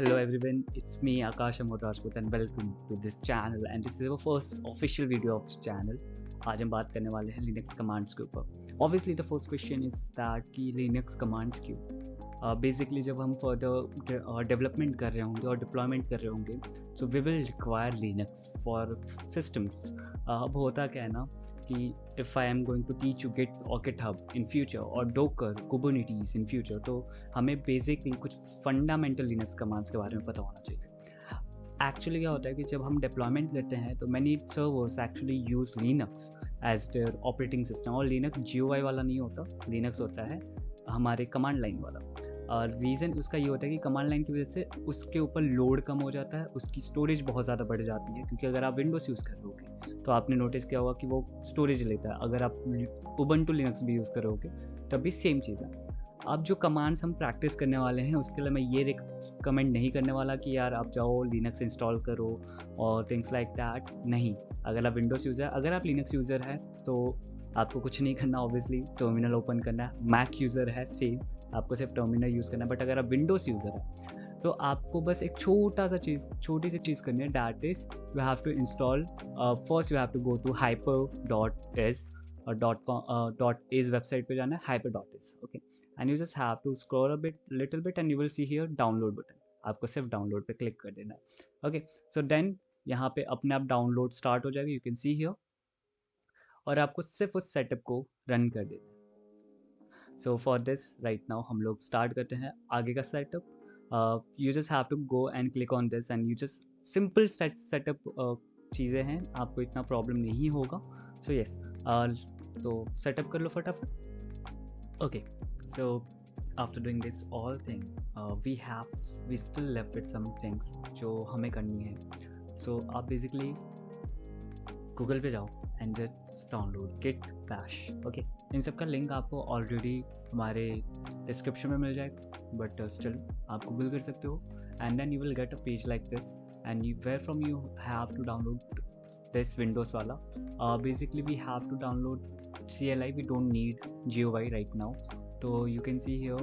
Hello everyone, it's me Akash Amod Rajput and welcome to this channel and this is our first official video of this channel. आज हम बात करने वाले हैं Linux commands के ऊपर. Obviously the first question is that कि Linux commands क्यों. बेसिकली जब हम फर्दर डेवलपमेंट कर रहे होंगे और डिप्लॉयमेंट कर रहे होंगे so we will require Linux for systems. अब होता क्या है ना कि if I am going to teach you git और गिटहब इन फ्यूचर और डोकर कुबरनेटिस इन फ्यूचर, तो हमें बेसिकली कुछ फंडामेंटल लिनक्स कमांड्स के बारे में पता होना चाहिए. एक्चुअली क्या होता है कि जब हम डिप्लॉयमेंट लेते हैं तो many servers actually use Linux as their operating system. और लिनक्स GUI वाला नहीं होता, लिनक्स होता है हमारे कमांड लाइन वाला. रीज़न उसका ये होता है कि कमांड लाइन की वजह से उसके ऊपर लोड कम हो जाता है, उसकी स्टोरेज बहुत ज़्यादा बढ़ जाती है. क्योंकि अगर आप विंडोज़ यूज़ कर रहे तो आपने नोटिस किया होगा कि वो स्टोरेज लेता है. अगर आप उबंटू लिनक्स भी यूज़ करोगे तब भी सेम चीज़ है. अब जो कमांड्स हम प्रैक्टिस करने वाले हैं उसके लिए मैं ये रिकमेंड नहीं करने वाला कि यार आप जाओ लिनक्स इंस्टॉल करो और थिंग्स लाइक दैट. नहीं, अगर आप विंडोज़ यूज़र, अगर आप लिनक्स यूज़र हैं तो आपको कुछ नहीं करना. ऑब्वियसली टर्मिनल ओपन करना है. मैक यूज़र है सेम, आपको सिर्फ टर्मिनल यूज़ करना है. बट अगर आप विंडोज़ यूज़र है तो आपको बस एक छोटी सी चीज़ करनी है. That is you have to install first you have to go to hyper.is .is website पे जाना है, hyper.is. Okay, and you just have to scroll a little bit and you will see here download button. आपको सिर्फ download पे click कर देना है. Okay, so then यहाँ पे अपने आप डाउनलोड स्टार्ट हो जाएगा, यू कैन सी हियर. और आपको सिर्फ उस सेटअप को रन कर देना है. So for this right now हम लोग स्टार्ट करते हैं आगे का setup. You just have to go and click on this and you just simple setup चीज़ें हैं, आपको इतना प्रॉब्लम नहीं होगा. सो येस, तो सेटअप कर लो फटाफट. Okay, so after doing this all thing we still left with some things जो हमें करनी है. सो आप बेसिकली गूगल पे जाओ and just download git bash. Okay, इन सब का लिंक आपको ऑलरेडी हमारे डिस्क्रिप्शन में मिल जाएगा, बट स्टिल आप गूगल कर सकते हो. And then you will get a page like this and where from you have to download this Windows वाला. Basically we have to download CLI, we don't need GUI right now. तो you can see here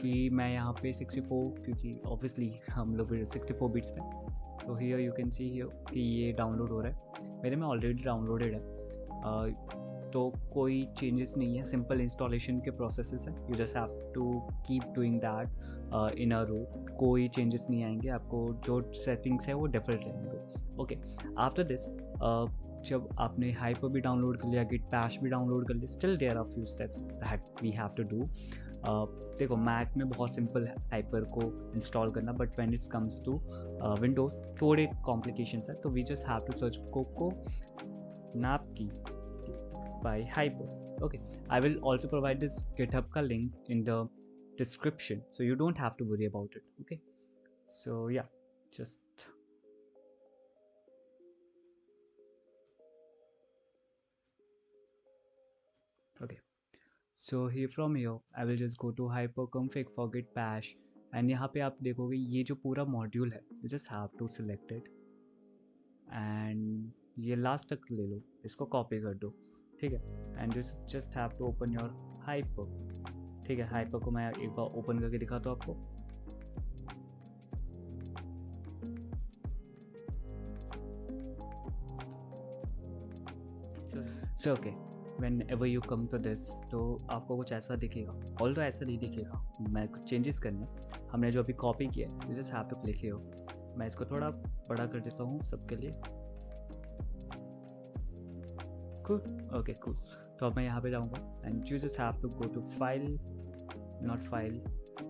कि मैं यहाँ पे 64, क्योंकि obviously हम लोग 64 bits पे. So here you can see here कि ये डाउनलोड हो रहा है. मेरे में ऑलरेडी डाउनलोडेड है, तो कोई चेंजेस नहीं है. सिंपल इंस्टॉलेशन के प्रोसेसेस है. You just have to keep doing that in a row. कोई चेंजेस नहीं आएंगे, आपको जो सेटिंग्स है वो डिफरेंट रहेंगे. ओके, आफ्टर दिस जब आपने हाइपर भी डाउनलोड कर लिया, गिट बैश भी डाउनलोड कर लिया, still there are few steps that we have to do. देखो, मैक में बहुत सिंपल है हाइपर को इंस्टॉल करना, but when it's comes to Windows थोड़े कॉम्प्लिकेशंस है. तो we just have to search coco napkey by hyper. Okay, I will also provide this GitHub ka link in the description, so you don't have to worry about it. Okay, so yeah, just okay, so here from here I will just go to hyperconfig for git bash. And यहाँ पे आप देखोगे ये जो पूरा module है, you just have to select it and ये last तक ले लो, इसको कॉपी कर दो. ठीक है, and just have to open your Hyper. ठीक है, हाइपर को मैं एक बार ओपन करके दिखाता हूँ आपको. So okay, whenever you come to this तो आपको कुछ ऐसा दिखेगा. ऑल्दो ऐसा नहीं दिखेगा, मैं कुछ चेंजेस करने हमने जो अभी कॉपी किया है. You just have to click here. मैं इसको थोड़ा बड़ा कर देता हूँ सबके लिए. Cool, okay cool. तो अब मैं यहाँ पे जाऊँगा and you just have to go to file, not file,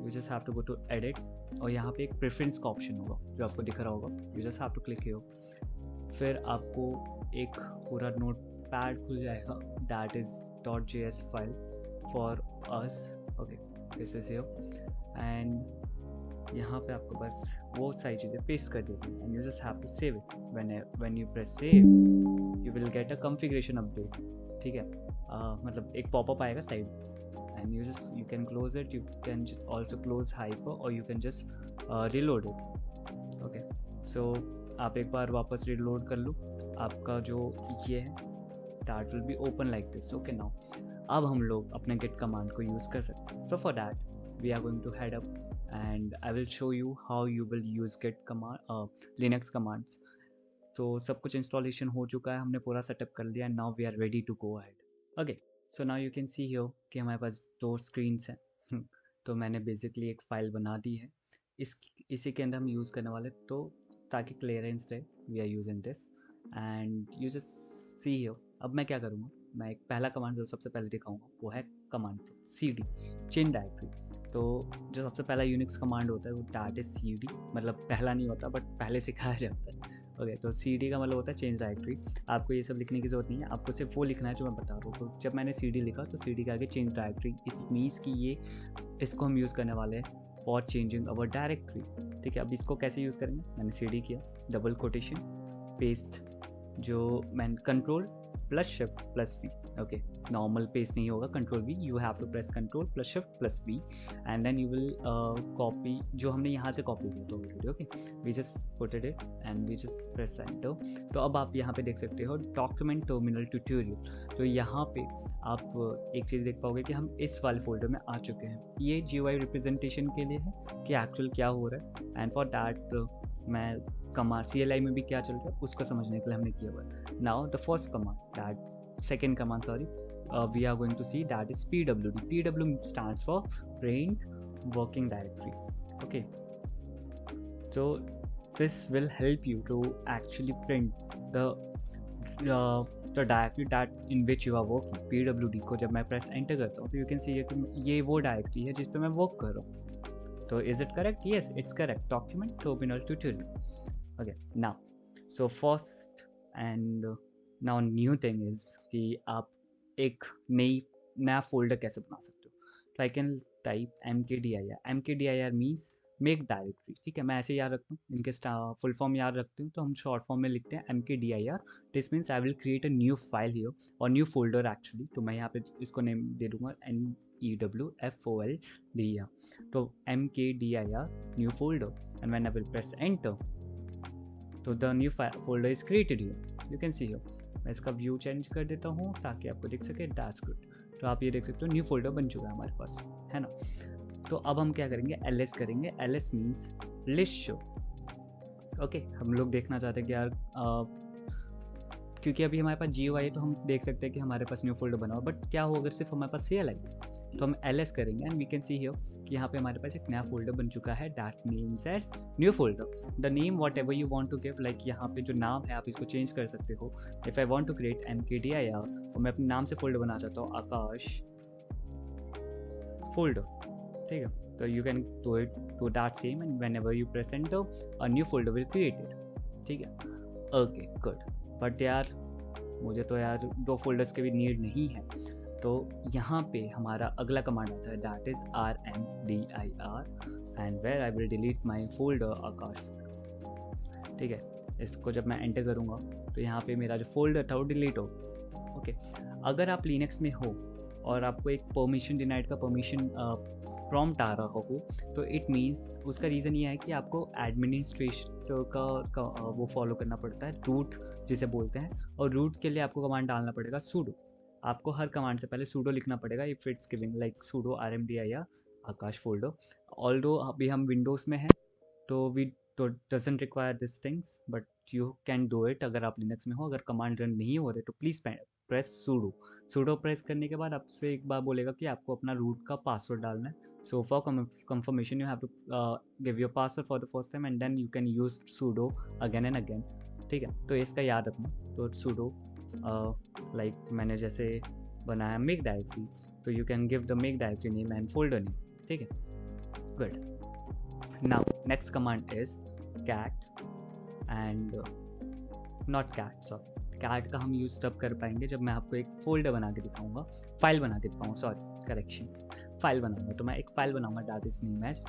you just have to go to edit. और यहाँ पे एक प्रेफरेंस का ऑप्शन होगा जो आपको दिख रहा होगा. You just have to click here. फिर आपको एक पूरा नोट पैड खुल जाएगा, that is .js file for us. Okay, this is here. And यहाँ पे आपको बस वो सारी चीज़ें पेस्ट कर देती हैं and you just have to save it. When you press save you will get a configuration update. ठीक है, मतलब एक पॉपअप आएगा side and you can close it. You can also close Hyper और you can just reload it. Okay, so आप एक बार वापस reload कर लो. आपका जो ये है that will be open like this. Okay, now अब हम लोग अपने गिट कमांड को यूज़ कर सकते हैं. So for that we are going to head up and I will show you how you will use git command linux commands. तो सब कुछ इंस्टॉलेशन हो चुका है, हमने पूरा सेटअप कर लिया, now we are ready to go ahead. Okay, so now you can see here कि हमारे पास 2 स्क्रीन्स हैं। तो मैंने बेसिकली एक फ़ाइल बना दी है, इसी के अंदर हम यूज़ करने वाले, तो ताकि क्लियरेंस रहे we are using this and you just see here. अब मैं क्या करूँगा, मैं एक पहला कमांड जो सबसे पहले दिखाऊंगा वो है कमांड cd चेंज डायरेक्टरी। तो जो सबसे पहला यूनिक्स कमांड होता है वो दैट इज cd, मतलब पहला नहीं होता बट पहले सिखाया जाता है। ओके, तो cd का मतलब होता है चेंज डायरेक्टरी। आपको ये सब लिखने की जरूरत नहीं है, आपको सिर्फ वो लिखना है जो मैं बता रहा हूँ। तो जब मैंने cd लिखा तो cd के आगे चेंज डायरेक्टरी, इट मीन्स कि ये इसको हम यूज़ करने वाले हैं फॉर चेंजिंग अवर डायरेक्टरी। ठीक है, अब इसको कैसे यूज़ करेंगे, मैंने cd किया, डबल कोटेशन, पेस्ट, जो मैंने control plus shift plus V. Okay, normal paste नहीं होगा, control V, you have to press control plus shift plus V and then you will copy जो हमने यहाँ से कॉपी किया तो already. Okay, we just put it and we just press enter. तो अब आप यहाँ पे देख सकते हो डॉक्यूमेंट टर्मिनल ट्यूटोरियल। तो यहाँ पे आप एक चीज़ देख पाओगे कि हम इस वाले फोल्डर में आ चुके हैं। ये GUI रिप्रेजेंटेशन के लिए है कि एक्चुअल क्या हो रहा है, एंड फॉर दैट मैं कमांड CLI में भी क्या चल रहा है उसको समझने के लिए हमने किया हुआ है। Now the first command, that second command sorry, we are going to see that is pwd. pw stands for print working directory. Okay, so this will help you to actually print the directory that in which you are working. pwd को जब मैं press enter करता हूँ तो you can see कि ये वो directory है जिस पे मैं वर्क कर रहा हूँ। तो is it correct? Yes, it's correct, document terminal tutorial. Okay, now so first and now new thing is कि आप एक नया फोल्डर कैसे बना सकते हो। तो I can type mkdir means make directory. ठीक है, मैं ऐसे याद रखता हूँ, इनके फुल फॉर्म याद रखते हूँ तो हम शॉर्ट फॉर्म में लिखते हैं mkdir। This means I will create a new file here और न्यू फोल्डर एक्चुअली। तो मैं यहाँ पे इसको नेम दे दूँगा NEWFOLDER। तो mkdir new folder and when I will press enter तो the new folder is created here, you can see here. मैं इसका व्यू चेंज कर देता हूँ ताकि आपको दिख सके, दैट्स गुड। तो आप ये देख सकते हो न्यू फोल्डर बन चुका है हमारे पास, है ना। तो अब हम क्या करेंगे, ls करेंगे। ls means list show. Okay, हम लोग देखना चाहते हैं कि यार क्योंकि अभी हमारे पास GUI है तो हम देख सकते हैं कि हमारे पास न्यू फोल्डर बना हुआ, बट क्या हो अगर सिर्फ हमारे पास CLI, तो हम ls करेंगे and we can see here कि यहाँ पे हमारे पास एक नया फोल्डर बन चुका है, that names as new folder. The name whatever you want to give, like यहाँ पे जो नाम है आप इसको चेंज कर सकते हो। If I want to create mkdir और मैं अपने नाम से फोल्डर बना चाहता हूँ आकाश फोल्डर, ठीक है, तो you can do it to that same and whenever you press enter a new folder will created. ठीक है, ओके गुड। बट यार मुझे तो यार 2 फोल्डर्स के भी नीड नहीं है, तो यहाँ पे हमारा अगला कमांड आता है that is rmdir and where I will delete my folder Akash. ठीक है, इसको जब मैं एंटर करूँगा तो यहाँ पे मेरा जो फोल्डर था वो डिलीट हो। ओके, अगर आप लिनक्स में हो और आपको एक परमिशन डिनाइड का परमिशन प्रॉम्प्ट आ रहा हो तो इट मीन्स उसका रीज़न ये है कि आपको एडमिनिस्ट्रेटर का वो फॉलो करना पड़ता है, रूट जिसे बोलते हैं, और रूट के लिए आपको कमांड डालना पड़ेगा sudo। आपको हर कमांड से पहले sudo लिखना पड़ेगा if it's giving like sudo rmdir Akash folder. Although अभी हम विंडोज़ में हैं तो वी तो doesn't require this things, but you can do it अगर आप लिनक्स में हो। अगर कमांड रन नहीं हो रहे तो प्लीज़ प्रेस sudo प्रेस करने के बाद आपसे एक बार बोलेगा कि आपको अपना रूट का पासवर्ड डालना है। So for confirmation you have to give your password for the first time and then you can use sudo again and again। ठीक है, तो इसका याद रखना। तो sudo लाइक मैंने जैसे बनाया मेक डायरेक्टरी, तो you can give the make directory name and folder name. ठीक है, good. Now next command is cat and not cat, sorry cat का हम यूज तब कर पाएंगे जब मैं आपको एक फोल्डर बना के दिखाऊंगा, फाइल बना के दिखाऊंगा, सॉरी करेक्शन, फाइल बनाऊंगा। तो मैं एक फाइल बनाऊंगा दैट इज नेम एज।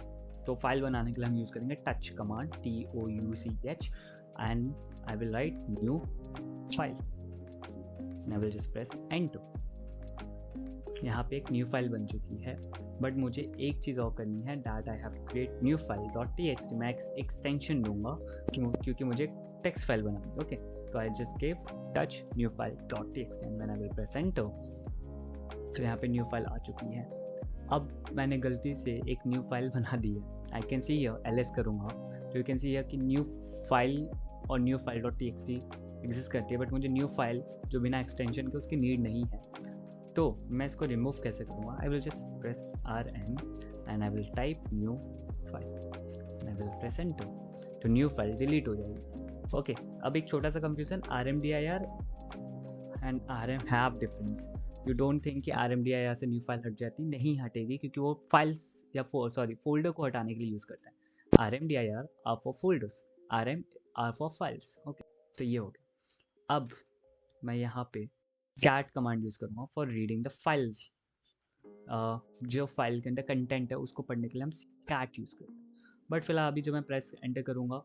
तो फाइल बनाने के लिए हम यूज़ करेंगे touch command TOUCH and I will write new file and I will just press enter. यहाँ पे एक न्यू फाइल बन चुकी है, बट मुझे एक चीज़ और करनी है, that I have to create new file .txt। मैं एक्सटेंशन दूंगा क्योंकि मुझे टेक्स्ट फाइल बनानी है। ओके, तो I just give touch new file .txt and when I will press enter तो यहाँ पे न्यू फाइल आ चुकी है। अब मैंने गलती से एक न्यू फाइल बना दी है। I can see here ls करूँगा तो यू कैन सी हियर कि न्यू फाइल और new file dot txt exist करती है, बट मुझे न्यू फाइल जो बिना एक्सटेंशन के उसकी नीड नहीं है। तो मैं इसको रिमूव कैसे करूँगा? आई will just press rm and I will type new file, I will press enter, तो न्यू फाइल डिलीट हो जाएगी। ओके, अब एक छोटा सा confusion, rmdir and rm have difference. You don't think कि rmdir से न्यू फाइल हट जाती, नहीं हटेगी, क्योंकि वो फाइल्स या फोल्डर को हटाने के लिए यूज़ करता है। rmdir R for folders, rm R for files. Okay, तो ये हो गया। अब मैं यहाँ पे cat कमांड यूज़ करूँगा फॉर रीडिंग द फाइल्स। जो फाइल के अंदर कंटेंट है उसको पढ़ने के लिए हम cat यूज़ करते हैं। बट फिलहाल अभी जब मैं प्रेस एंटर करूँगा,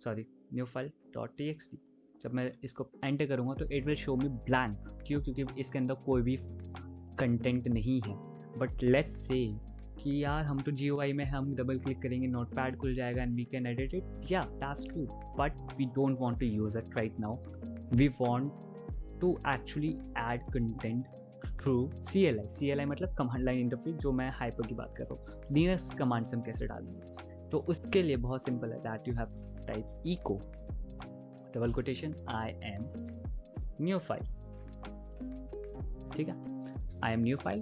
न्यू फाइल डॉट txt, जब मैं इसको एंटर करूँगा तो it will show me blank. क्यों? क्योंकि इसके अंदर कोई भी कंटेंट नहीं है। बट लेट्स से कि यार हम तो GUI में हम डबल क्लिक करेंगे, नोटपैड खुल जाएगा and we can edit it. Yeah that's true, but we don't want to use it right now. We want to actually add content through CLI मतलब कमांड लाइन इंटरफेस, जो मैं hyper की बात कर रहा हूँ। लिनक्स कमांड से हम कैसे डालेंगे? तो उसके लिए बहुत सिंपल है, that you have type echo double quotation I am new file. ठीक है, I am new file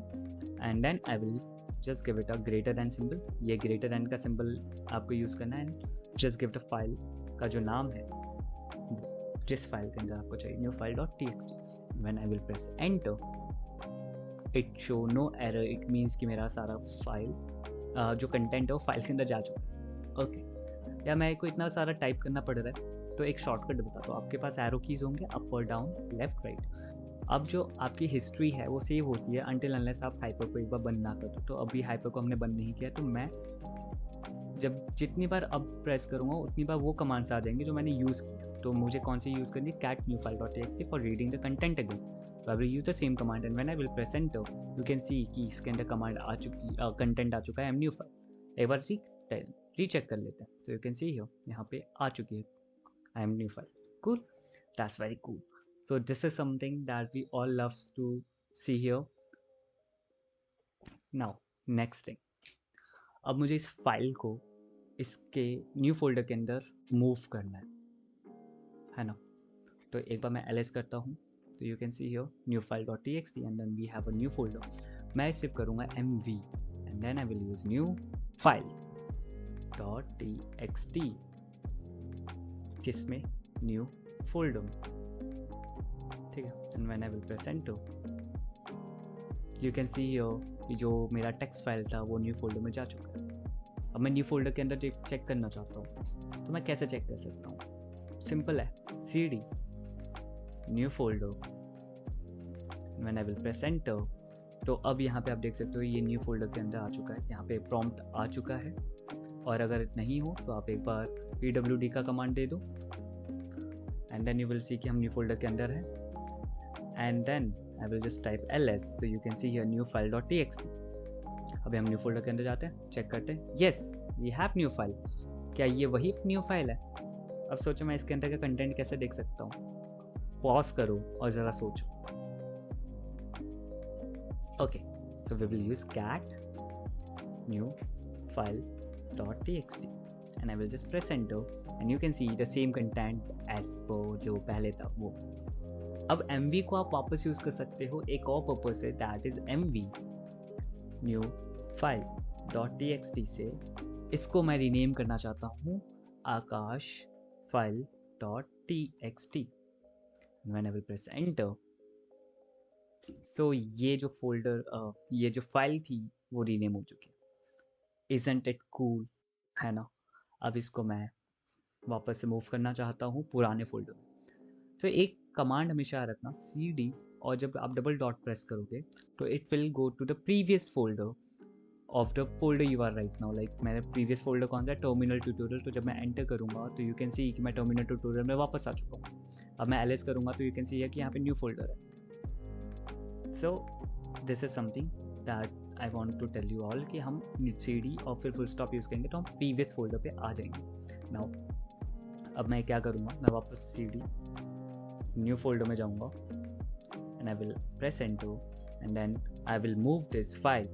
and then I will just give it a greater than symbol. ये ग्रेटर देन का सिंबल आपको यूज़ करना है and just give the file का जो नाम है जिस फाइल के अंदर आपको चाहिए, new file dot txt। When I will press enter it show no error, it means कि मेरा सारा फाइल जो कंटेंट है वो फाइल के अंदर जा चुका है। ओके, या मेरे को इतना सारा टाइप करना पड़ रहा है तो एक शॉर्टकट बता दो। आपके पास एरो कीज होंगे, अप और डाउन, लेफ्ट राइट। अब जो आपकी हिस्ट्री है वो सेव होती है अनटिल अनलेस आप हाइपर को एक बार बंद ना कर दो। तो अभी हाइपर को हमने बंद नहीं किया, तो मैं जब जितनी बार अब प्रेस करूँगा उतनी बार वो कमांड्स आ जाएंगे जो मैंने यूज़ किया। तो मुझे कौन सी यूज़ करनी है? cat new file dot txt for reading the content again. तो I will use the same command and when I will press enter you can see कि इसके अंदर कमांड आ चुकी, कंटेंट आ चुका है, न्यू फाइल। एक बार रीचेक कर लेते हैं। तो यू कैन सी हियर यहाँ पे आ चुकी है I am new file. Cool. That's very cool. So this is something that we all loves to see here. Now next thing. अब मुझे इस फाइल को इसके न्यू फोल्डर के अंदर मूव करना है ना? तो एक बार मैं ls करता हूँ तो you can see here new file dot txt and then we have a new folder. मैं सिर्फ करूँगा mv and then I will use new file dot txt। किसमें? न्यू फोल्डर में। ठीक है, and when I will press enter you can see here जो मेरा text file था वो न्यू फोल्डर में जा चुका है। अब मैं न्यू फोल्डर के अंदर चेक करना चाहता हूँ, तो मैं कैसे चेक कर सकता हूँ? सिंपल है, cd new folder, when I will press enter तो अब यहाँ पे आप देख सकते हो ये न्यू फोल्डर के अंदर आ चुका है। यहाँ पे प्रॉम्प्ट आ चुका है, और अगर नहीं हो तो आप एक बार pwd का कमांड दे दो and then you will see कि हम न्यू फोल्डर के अंदर है। And then I will just type ls so you can see here new file dot txt। अभी हम न्यू फोल्डर के अंदर जाते हैं, चेक करते हैं, yes we have new file. क्या ये वही न्यू फाइल है? अब सोचो मैं इसके अंदर का कंटेंट कैसे देख सकता हूँ? पॉज करो और ज़रा सोचो। Okay, so we will use cat new file dot txt and I will just press enter and you can see the same content as per जो पहले था वो। अब mv को आप वापस यूज कर सकते हो एक और पर्पस है, that is mv new file dot txt से इसको मैं रीनेम करना चाहता हूँ आकाश file dot txt। When I will press enter तो ये जो फोल्डर ये जो फाइल थी वो रीनेम हो चुकी है। Isn't it cool? है ना? अब इसको मैं वापस से मूव करना चाहता हूँ पुराने फोल्डर में। तो एक कमांड हमेशा रखना cd, और जब आप डबल डॉट प्रेस करोगे तो it will go to the previous folder of the folder you are right now. Like मेरा प्रीवियस फोल्डर कौन सा है? Terminal tutorial. तो जब मैं एंटर करूँगा तो यू कैन सी कि मैं टर्मिनल ट्यूटोरियल में वापस आ चुका हूँ। अब मैं ls करूँगा तो यू कैन सी कि यहाँ पे न्यू फोल्डर है। So this is something that I want to tell you all कि हम cd और फिर फुल स्टॉप यूज़ करेंगे तो हम प्रीवियस फोल्डर पे आ जाएंगे। नाउ अब मैं क्या करूँगा, मैं वापस cd न्यू फोल्डर में जाऊँगा and I will press enter and then I will move this file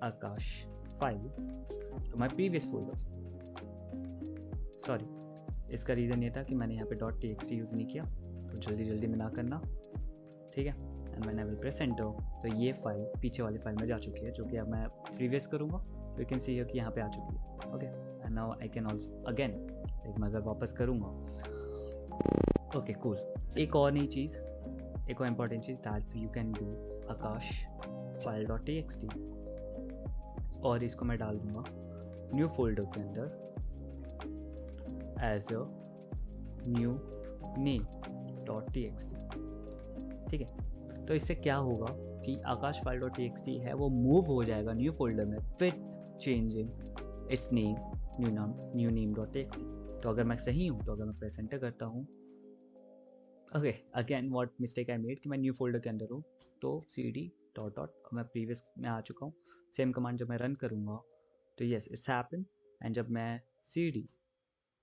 Akash file to my previous folder. Sorry, इसका रीज़न ये था कि मैंने यहाँ पे .txt यूज़ नहीं किया, तो जल्दी में ना करना, ठीक है। And when I will press enter तो ये फाइल पीछे वाली फाइल में जा चुकी है, जो कि अब मैं प्रीवियस करूँगा तो यू कैन सी कि यहाँ पे आ चुकी है। Okay, and now I can also again, मैं अगर वापस करूँगा, ओके कूल। एक और नई चीज़, एक और important cheese that you can do Akash file .txt, और इसको मैं डाल दूँगा न्यू फोल्डर के अंदर as a new name .txt, ठीक है। तो इससे क्या होगा कि आकाश फाइल .txt है वो मूव हो जाएगा न्यू फोल्डर में with changing it's name, new name .txt। तो अगर मैं सही हूँ तो अगर मैं प्रेस एंटर करता हूँ, okay again what mistake I made कि मैं न्यू फोल्डर के अंदर हूँ, तो cd डॉट मैं प्रीवियस में आ चुका हूँ। सेम कमांड जब मैं रन करूँगा तो यस इट्स हैपन, एंड जब मैं cd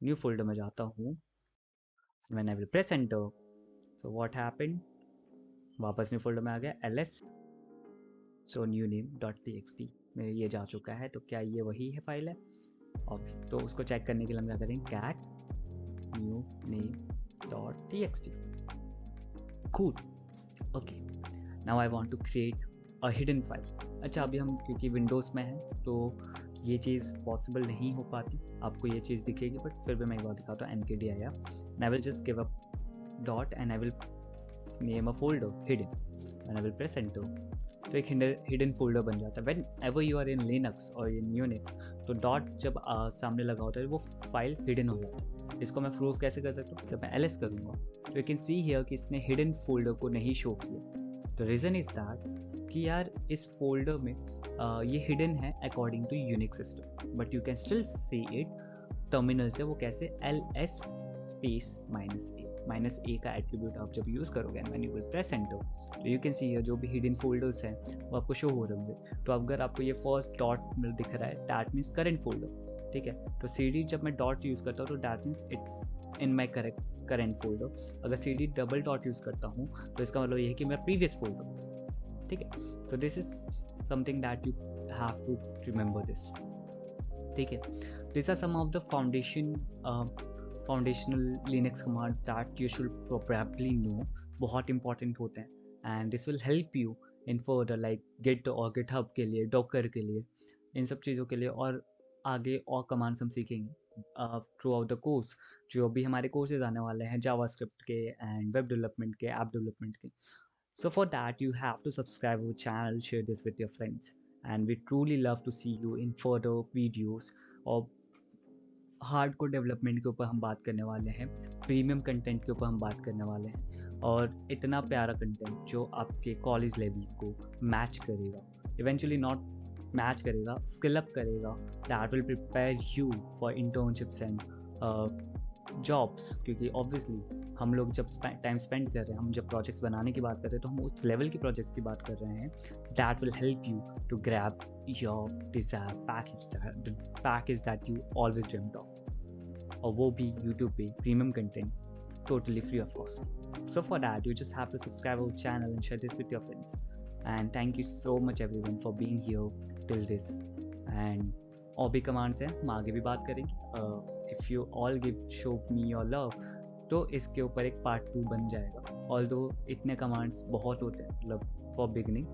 न्यू फोल्डर में जाता हूँ, when I will press enter so what happened, वापस न्यू फोल्डर में आ गया ls, so new name .txt में ये जा चुका है। तो क्या ये वही है फाइल है? और तो उसको चेक करने के लिए हम क्या करेंगे, cat new name.txt, cool। Okay, now I want to create a hidden file. अच्छा, अभी हम क्योंकि विंडोज़ में हैं तो ये चीज़ पॉसिबल नहीं हो पाती, आपको ये चीज़ दिखेगी, बट फिर भी मैं एक बार दिखाता हूँ mkdir, and I will just give a dot and I will name a folder hidden, and I will press enter, तो एक हिडन फोल्डर बन जाता है। Whenever you are in Linux और इन यूनिक्स, तो डॉट जब सामने लगा होता है वो फाइल हिडन हो जाता है। इसको मैं प्रूव कैसे कर सकता हूँ, जब मैं ls करूँगा तो यू कैन सी हियर कि इसने हिडन फोल्डर को नहीं शो किया। तो रीज़न इज़ दैट कि यार इस फोल्डर में ये हिडन है according to Unix system, but you can still see it terminal से। वो कैसे, ls स्पेस -a का एट्रीब्यूट आप जब यूज़ करोगे and when you will press enter तो यू कैन सी जो भी हिडन फोल्डर्स हैं वो आपको शो हो रहे होंगे। तो अगर आपको ये फर्स्ट डॉट में दिख रहा है दैट मीन्स करंट फोल्डर, ठीक है। तो cd जब मैं डॉट यूज़ करता हूँ तो that means it's in my current folder. अगर cd डबल डॉट यूज़ करता हूँ तो इसका मतलब ये है कि मेरा प्रीवियस फोल्डर, ठीक है। तो this is something that you have to remember this, ठीक है। This are some of the foundational Linux command that you should probably know, बहुत इंपॉर्टेंट होते हैं, and this will help you in further like git और GitHub के लिए, Docker के लिए, इन सब चीज़ों के लिए। और आगे और कमांड्स हम सीखेंगे थ्रू आउट द कोर्स, जो भी हमारे कोर्सेज आने वाले हैं जावास्क्रिप्ट के एंड वेब डेवलपमेंट के, ऐप डेवलपमेंट के। So for that you have to subscribe our channel, share this with your friends, and we truly love to see you in further videos। और hardcore development के ऊपर हम बात करने वाले हैं, प्रीमियम कंटेंट के ऊपर हम बात करने वाले हैं, और इतना प्यारा कंटेंट जो आपके कॉलेज लेवल को मैच करेगा, इवेंचुअली नॉट मैच करेगा, स्किल अप करेगा, that will prepare you for internships and jobs. क्योंकि ऑब्वियसली हम लोग जब टाइम स्पेंड कर रहे हैं, हम जब प्रोजेक्ट्स बनाने की बात कर रहे हैं तो हम उस लेवल की प्रोजेक्ट्स की बात कर रहे हैं that will help you to grab your desire package that you always dreamed of, और वो भी यूट्यूब पे premium content totally free of cost. So for that you just have to subscribe our channel and share this with your friends, and thank you so much everyone for being here till this। and और भी commands हैं, हम आगे भी बात करेंगे। If you all show me your love, तो इसके ऊपर एक पार्ट 2 बन जाएगा। ऑल्दो इतने कमांड्स बहुत होते हैं मतलब for beginning,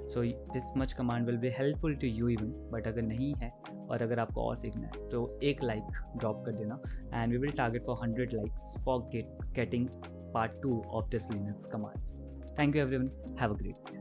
so this much command will be helpful to you even, but अगर नहीं है और अगर आपको और सीखना है तो एक लाइक ड्रॉप कर देना, and we will target for 100 likes for getting part 2 of this Linux commands. Thank you everyone, have a great day.